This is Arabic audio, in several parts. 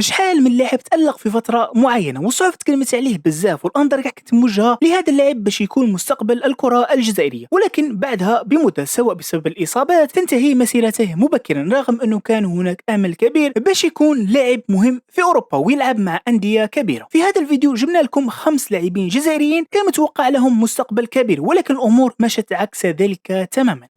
شحال من لاعب تألق في فترة معينة والصحف تكلمت عليه بزاف والأنظار كاع كانت موجهة لهذا اللاعب باش يكون مستقبل الكرة الجزائرية، ولكن بعدها بمدة سواء بسبب الإصابات تنتهي مسيرته مبكرا رغم أنه كان هناك أمل كبير باش يكون لاعب مهم في أوروبا ويلعب مع أندية كبيرة. في هذا الفيديو جبنا لكم 5 لاعبين جزائريين كان متوقع لهم مستقبل كبير ولكن الأمور مشت عكس ذلك تماما.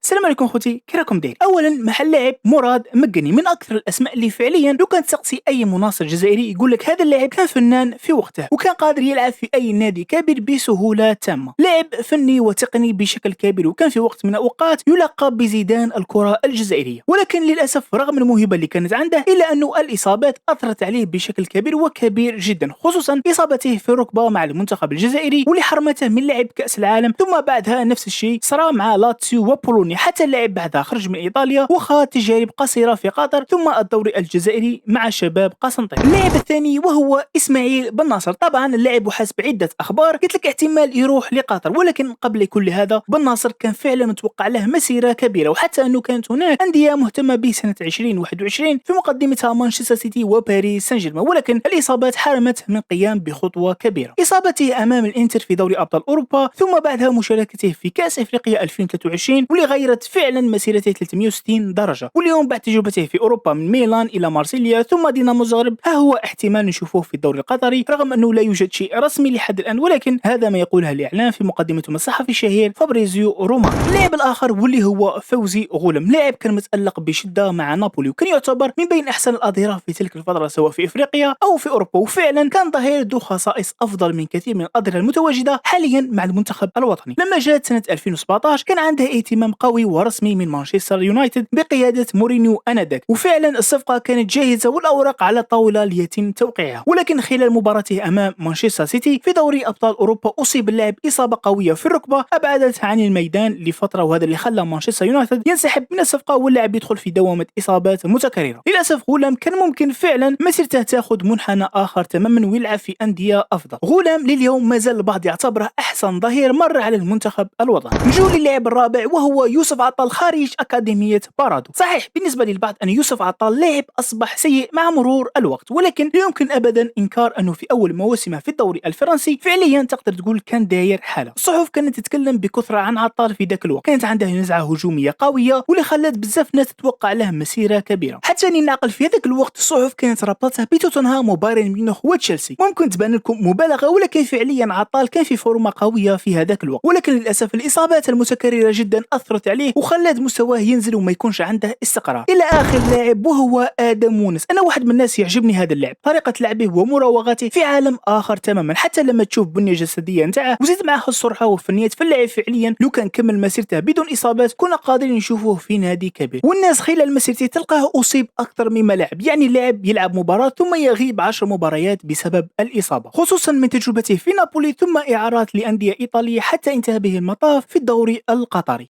السلام عليكم خوتي، كي راكم دايرين؟ اولا مع اللاعب مراد مكني من اكثر الاسماء اللي فعليا لو كان تسقسي اي مناصر جزائري يقول لك هذا اللاعب كان فنان في وقته وكان قادر يلعب في اي نادي كبير بسهوله تامه، لاعب فني وتقني بشكل كبير وكان في وقت من الاوقات يلقب بزيدان الكره الجزائريه، ولكن للاسف رغم الموهبه اللي كانت عنده الا انه الاصابات اثرت عليه بشكل كبير وكبير جدا، خصوصا اصابته في الركبه مع المنتخب الجزائري واللي حرمته من لعب كاس العالم، ثم بعدها نفس الشيء صرا مع لاتسيو وبولونيا حتى اللعب بعدها خرج من ايطاليا وخاض تجارب قصيره في قطر ثم الدوري الجزائري مع شباب قسنطينه. اللاعب الثاني وهو اسماعيل بن ناصر، طبعا اللاعب وحسب عده اخبار قلت لك احتمال يروح لقطر، ولكن قبل كل هذا بن ناصر كان فعلا متوقع له مسيره كبيره وحتى انه كانت هناك انديه مهتمه به سنه 2021 في مقدمتها مانشستر سيتي وباريس سان جيرمان، ولكن الاصابات حرمته من القيام بخطوه كبيره، اصابته امام الانتر في دوري ابطال اوروبا ثم بعدها مشاركته في كاس افريقيا 2023 واللي غيرت فعلا مسيرته 360 درجه، واليوم بعد تجربته في اوروبا من ميلان الى مارسيليا ثم دينامو زغرب ها هو احتمال نشوفه في الدوري القطري رغم انه لا يوجد شيء رسمي لحد الان، ولكن هذا ما يقوله الاعلام في مقدمته الصحفي الشهير فابريزيو رومان. اللاعب الاخر واللي هو فوزي غولم، لاعب كان متالق بشده مع نابولي وكان يعتبر من بين احسن الاظهره في تلك الفتره سواء في افريقيا او في اوروبا، وفعلا كان ظهير ذو خصائص افضل من كثير من الاظهره المتواجده حاليا مع المنتخب الوطني. لما جاءت سنه 2017 كان عنده اهتمام قوي ورسمي من مانشستر يونايتد بقياده مورينيو انذاك، وفعلا الصفقه كانت جاهزه والاوراق على الطاوله ليتم توقيعها، ولكن خلال مباراته امام مانشستر سيتي في دوري ابطال اوروبا اصيب اللاعب اصابه قويه في الركبه ابعدته عن الميدان لفتره، وهذا اللي خلى مانشستر يونايتد ينسحب من الصفقه واللاعب يدخل في دوامه اصابات متكرره. للاسف غولام كان ممكن فعلا مسيرته تاخذ منحنى اخر تماما ويلعب في انديه افضل. غولام لليوم ما زال البعض يعتبره احسن ظهير مر على المنتخب الوطني. نجو للاعب الرابع وهو يوسف عطال خارج اكاديميه بارادو. صحيح بالنسبه للبعض ان يوسف عطال لاعب اصبح سيء مع مرور الوقت، ولكن لا يمكن ابدا انكار انه في اول مواسمه في الدوري الفرنسي فعليا تقدر تقول كان داير حاله. الصحف كانت تتكلم بكثره عن عطال في ذاك الوقت، كانت عنده نزعه هجوميه قويه واللي خلت بزاف ناس تتوقع له مسيره كبيره، حتى اني نعقل في هذاك الوقت الصحف كانت رابطتها بتوتنهام وبايرن ميونخ وتشيلسي. ممكن تبان لكم مبالغه ولكن فعليا عطال كان في فورمه قويه في هذاك الوقت، ولكن للاسف الاصابات المتكرره جدا اثرت عليه وخلت مستواه ينزل وما يكونش عنده استقرار. الى اخر لاعب وهو ادم مونس، انا واحد من الناس يعجبني هذا اللاعب، طريقه لعبه ومراوغاته في عالم اخر تماما، حتى لما تشوف بنيه جسديه نتاعه وزيد معه السرعه والفنيات فاللاعب فعليا لو كان كمل مسيرته بدون اصابات كنا قادرين نشوفه في نادي كبير. والناس خلال مسيرته تلقاه اصيب اكثر مما لعب، يعني اللاعب يلعب مباراه ثم يغيب 10 مباريات بسبب الاصابه، خصوصا من تجربته في نابولي ثم اعارات لانديه ايطاليه حتى انتهى به المطاف في الدوري القطري.